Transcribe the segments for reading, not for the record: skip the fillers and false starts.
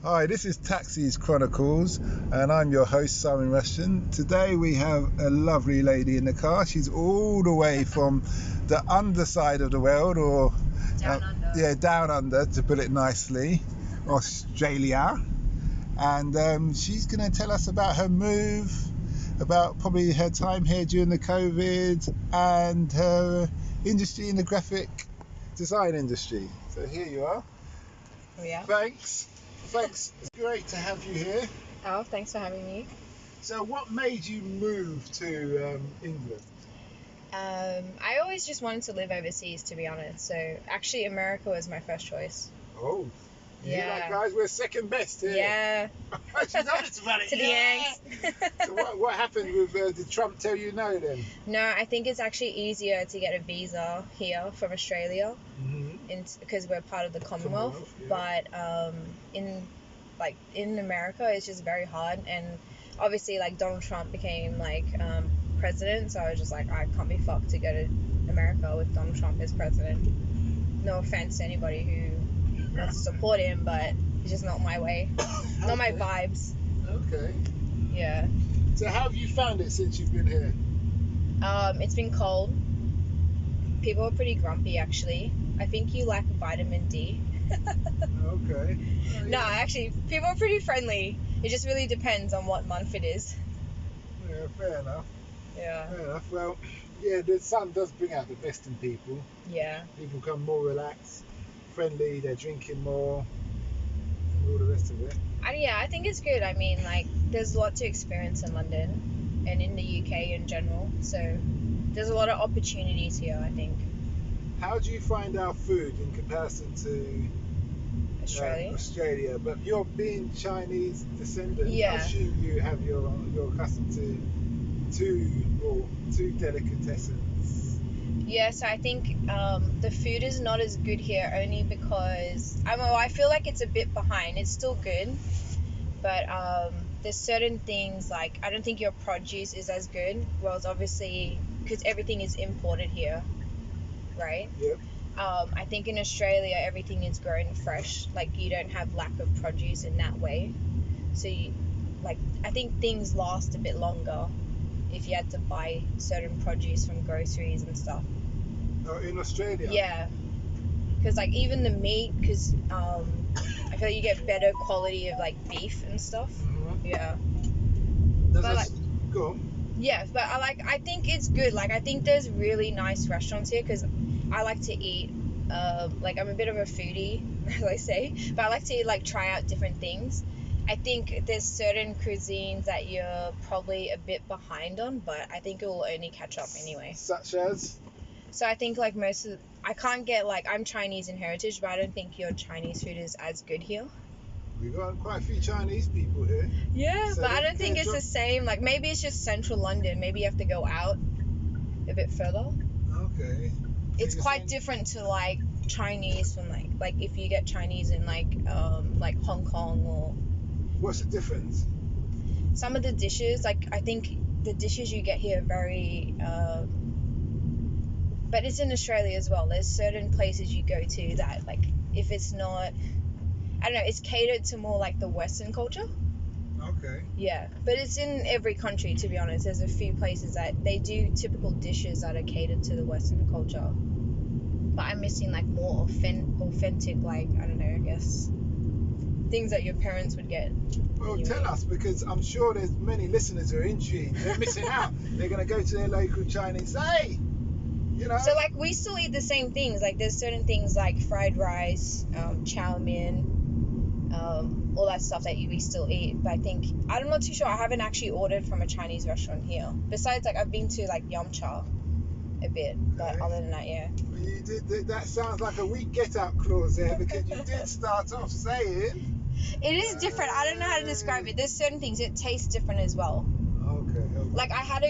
Hi, this is Taxis Chronicles, and I'm your host, Simon Rushton. Today we have a lovely lady in the car. She's all the way from the underside of the world, or Down under. Yeah, down under, to put it nicely, Australia. And she's going to tell us about her move, about probably her time here during the COVID, and her industry in the graphic design industry. So here you are. Oh, yeah. Thanks. It's great to have you here. Oh, thanks for having me. So what made you move to England? I always just wanted to live overseas, to be honest. So actually, America was my first choice. Oh, you hear that, Yeah. guys? We're second best here. Yeah. She's honest about it. To the Yanks. So what happened with, did Trump tell you no then? No, I think it's actually easier to get a visa here from Australia, because we're part of the Commonwealth. Yeah. But in America, it's just very hard. And obviously, like, Donald Trump became president, so I was just like, I can't be fucked to go to America with Donald Trump as president. No offense to anybody who wants to support him, but it's just not my way. Not my vibes. Okay. Yeah. So how have you found it since you've been here? It's been cold. People are pretty grumpy, actually. I think you lack vitamin D. Okay. Oh, No, yeah. actually, people are pretty friendly. It just really depends on what month it is. Yeah, fair enough. Yeah. Fair enough. Well, yeah, the sun does bring out the best in people. Yeah. People become more relaxed, friendly, they're drinking more, and all the rest of it. I think it's good. I mean, like, there's a lot to experience in London and in the UK in general. So there's a lot of opportunities here, I think. How do you find our food in comparison to Australia? But you're being Chinese descendant. Yeah. I assume you're accustomed to two delicatessens. Yeah, so I think the food is not as good here only because I feel like it's a bit behind. It's still good, but there's certain things, like, I don't think your produce is as good. Well, it's obviously because everything is imported here, right? Yep. I think in Australia everything is grown fresh. Like, you don't have lack of produce in that way. So I think things last a bit longer if you had to buy certain produce from groceries and stuff. Oh, in Australia? Yeah. Because, like, even the meat, because I feel like you get better quality of, like, beef and stuff. Mm-hmm. Yeah. Go on. Yeah, but I think it's good. Like, I think there's really nice restaurants here because I like to eat. I'm a bit of a foodie, as I say, but I like to, like, try out different things. I think there's certain cuisines that you're probably a bit behind on, but I think it will only catch up anyway. Such as? So I think, like, I can't get, like, I'm Chinese in heritage, but I don't think your Chinese food is as good here. We've got quite a few Chinese people here. Yeah, So but I don't think it's the same. Like, maybe it's just central London. Maybe you have to go out a bit further. Okay. It's quite different to, like, Chinese from, like if you get Chinese in, like Hong Kong or... What's the difference? Some of the dishes, like, I think the dishes you get here are very... but it's in Australia as well. There's certain places you go to that, like, if it's not... I don't know, it's catered to more, like, the Western culture. Okay. Yeah, but it's in every country, to be honest. There's a few places that they do typical dishes that are catered to the Western culture. But I'm missing, like, more authentic, like, I don't know, I guess, things that your parents would get. Well, tell us, because I'm sure there's many listeners who are intrigued. They're missing out. They're going to go to their local Chinese. Hey! You know? So, like, we still eat the same things. Like, there's certain things like fried rice, chow mein, all that stuff that we still eat. But I'm not too sure. I haven't actually ordered from a Chinese restaurant here. Besides, like, I've been to, like, Yum Cha a bit. Okay. But other than that, yeah. Well, you did. That sounds like a weak get-out clause there, because you did start off saying... It is different. I don't know how to describe it. There's certain things. It tastes different as well. Okay. Like, I had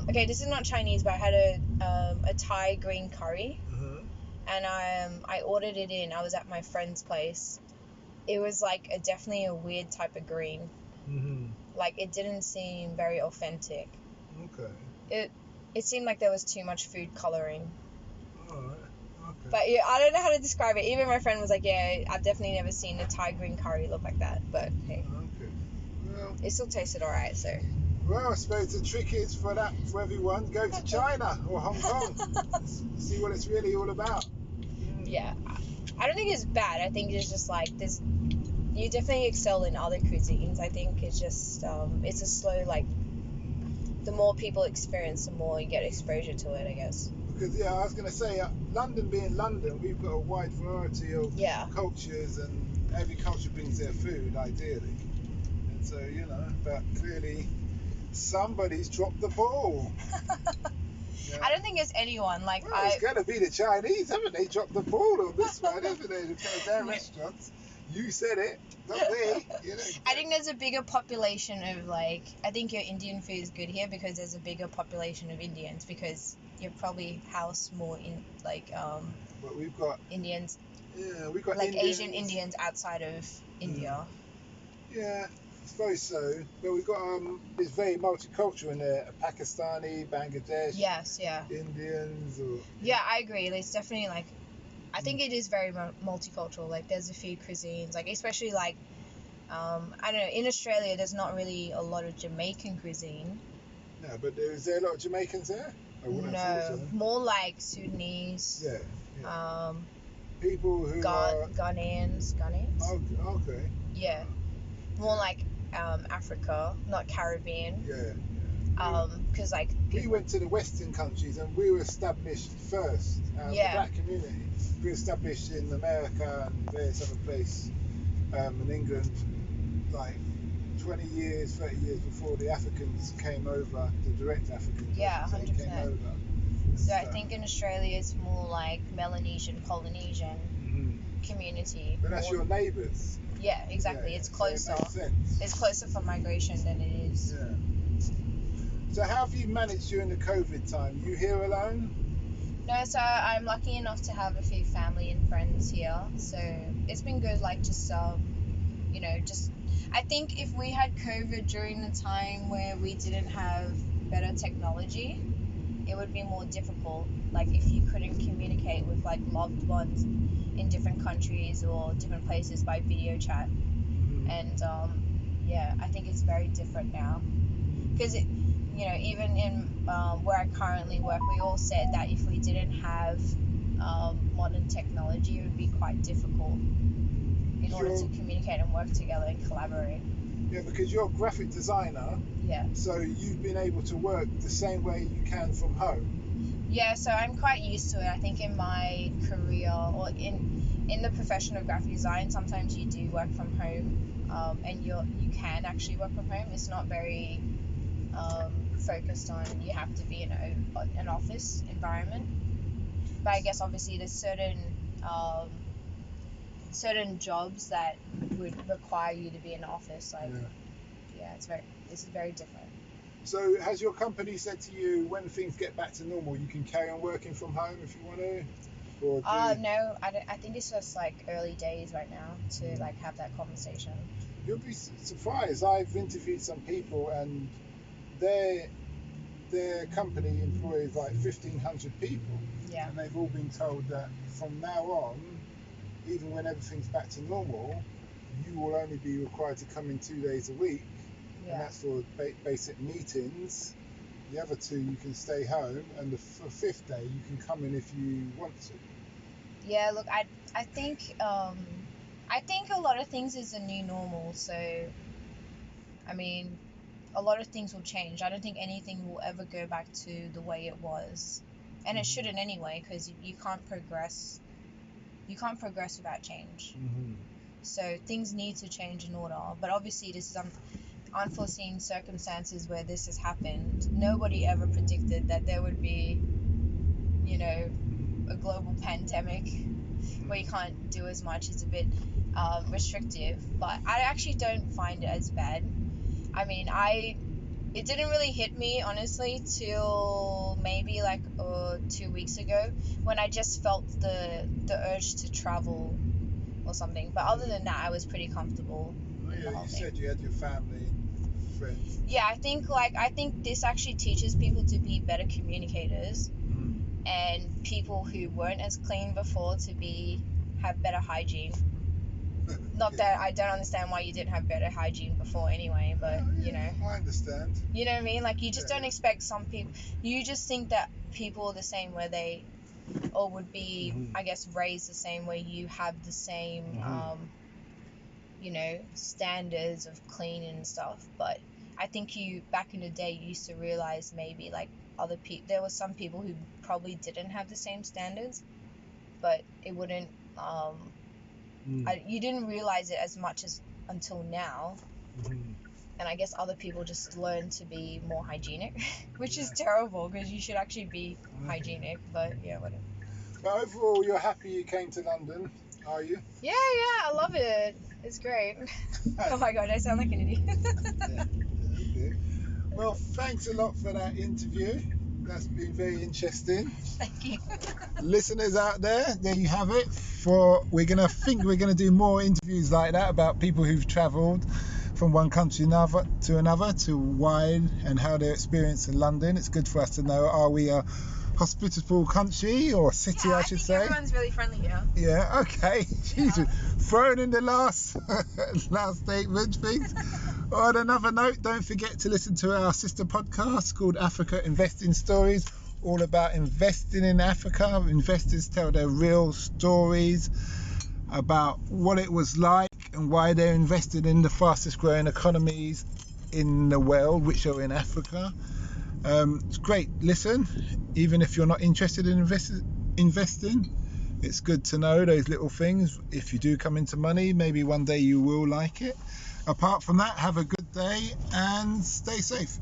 okay, this is not Chinese, but I had a Thai green curry. Uh-huh. And I ordered it in. I was at my friend's place. It was, like, definitely a weird type of green. Mm-hmm. Like, it didn't seem very authentic. Okay. It seemed like there was too much food coloring. Alright. But yeah, I don't know how to describe it. Even my friend was like, yeah, I've definitely never seen a Thai green curry look like that. But hey, Okay. Well, it still tasted alright. So well, I suppose the trick is for everyone, go to China or Hong Kong. See what it's really all about. yeah, I don't think it's bad. I think it's just like this. You definitely excel in other cuisines. I think it's just it's a slow like. The more people experience, the more you get exposure to it, I guess. Because yeah, I was going to say, London being London, we've got a wide variety of cultures, and every culture brings their food, ideally. And so, you know, but clearly somebody's dropped the ball. Yeah. I don't think it's anyone. Like, well, it's going to be the Chinese, haven't they? Dropped the ball on this one, haven't they? Their restaurants. You said it, not me. You know. I think there's a bigger population of like. I think your Indian food is good here because there's a bigger population of Indians because you're probably house more in like But we've got Indians. Yeah, we've got like Indians. Asian Indians outside of India. Yeah, I suppose so. But we've got it's very multicultural in there. Pakistani, Bangladesh. Yes, yeah. Indians. Or, yeah, I agree. It's definitely like. I think it is very multicultural. Like, there's a few cuisines, like especially like, I don't know. In Australia, there's not really a lot of Jamaican cuisine. No, but is there a lot of Jamaicans there? I wouldn't have thought so. More like Sudanese. Yeah. People who are Ghanaians. Oh, okay. Yeah. More like Africa, not Caribbean. Yeah. Because like we went to the Western countries and we were established first. The black community. We were established in America and various other places, in England, like 20 years, 30 years before the Africans came over, the direct Africans. Yeah, 100%. Came over. So I think in Australia it's more like Melanesian, Polynesian community. But that's your neighbours. Yeah, exactly. It's closer. So it makes sense. It's closer for migration than it is. Yeah. So how have you managed during the COVID time? You here alone? No, so I'm lucky enough to have a few family and friends here. So it's been good, like just you know, just I think if we had COVID during the time where we didn't have better technology, it would be more difficult. Like if you couldn't communicate with like loved ones in different countries or different places by video chat. And yeah, I think it's very different now. Because you know, even in where I currently work, we all said that if we didn't have modern technology, it would be quite difficult in order to communicate and work together and collaborate. Yeah, because you're a graphic designer. Yeah. So you've been able to work the same way you can from home. Yeah, so I'm quite used to it. I think in my career or in the profession of graphic design, sometimes you do work from home, and you can actually work from home. It's not very focused on you have to be in an office environment. But I guess obviously there's certain jobs that would require you to be in an office. Like this is very different. So has your company said to you when things get back to normal you can carry on working from home if you want to? Or no, I think it's just like early days right now to like have that conversation. You'll be surprised. I've interviewed some people and their company employs like 1,500 people. Yeah. And they've all been told that from now on, even when everything's back to normal, you will only be required to come in 2 days a week. Yeah. And that's for basic meetings. The other 2 you can stay home, and the 5th day you can come in if you want to. Yeah, look, I think a lot of things is a new normal. So, I mean, a lot of things will change. I don't think anything will ever go back to the way it was, and it shouldn't anyway, because you can't progress. You can't progress without change. So things need to change in order. But obviously, this is unforeseen circumstances where this has happened. Nobody ever predicted that there would be, you know, a global pandemic where you can't do as much. Is a bit restrictive, but I actually don't find it as bad. I mean, it didn't really hit me honestly till maybe like 2 weeks ago when I just felt the urge to travel or something. But other than that, I was pretty comfortable. You said you had your family and friends. Yeah, I think this actually teaches people to be better communicators. and people who weren't as clean before to have better hygiene. Not that I don't understand why you didn't have better hygiene before anyway, but you know. I understand. You know what I mean? Like, you just don't expect some people. You just think that people are the same where they, or would be, I guess, raised the same way you have the same, you know, standards of cleaning and stuff. But I think back in the day, you used to realize maybe like other people, there were some people who probably didn't have the same standards, but it wouldn't, you didn't realize it as much as until now. And I guess other people just learn to be more hygienic, which is terrible because you should actually be hygienic, but yeah, whatever. But overall, you're happy you came to London, are you? Yeah, I love it. It's great. Oh my god, I sound like an idiot. Okay. Well, thanks a lot for that interview. That's been very interesting. Thank you. Listeners out there you have it. We're gonna do more interviews like that about people who've travelled from one country to another to wide and how their experience in London. It's good for us to know, are we a hospitable country or city, I should say. Everyone's really friendly here. Yeah, okay. Jesus. Throwing in the last statement things. On another note, don't forget to listen to our sister podcast called Africa Investing Stories, all about investing in Africa. Investors tell their real stories about what it was like and why they're invested in the fastest growing economies in the world, which are in Africa. It's great. Listen, even if you're not interested in investing, it's good to know those little things. If you do come into money, maybe one day you will like it. Apart from that, have a good day and stay safe.